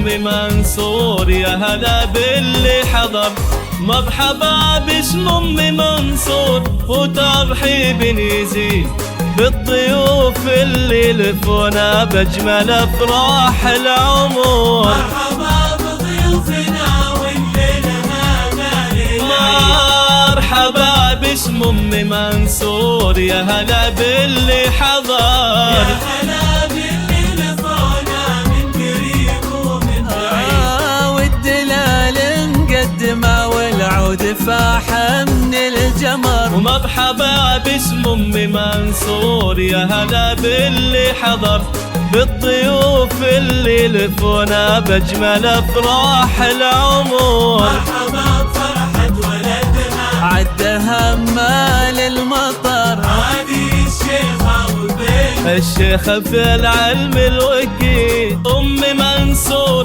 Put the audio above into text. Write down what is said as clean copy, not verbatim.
ام منصور، يا هلا باللي حضر. مرحبا باسم ام منصور وترحيب يزيد بالضيوف اللي لفونا باجمل افراح العمر. مرحبا بضيوفنا واللي لنا مرحبا باسم ام منصور، يا هلا باللي حضر. يا هلا باللي لفونا من قريب ومن بعيد. والدلال مقدمه والعود فاحه من الجمر. ومرحبا باسم ام منصور، يا هلا باللي حضر بالضيوف اللي لفونا باجمل افراح العمر. مرحبا بفرحة ولدنا عدها مال المطر. هادي الشيخة وبنت الشيخة في العلم الوكيل ام منصور،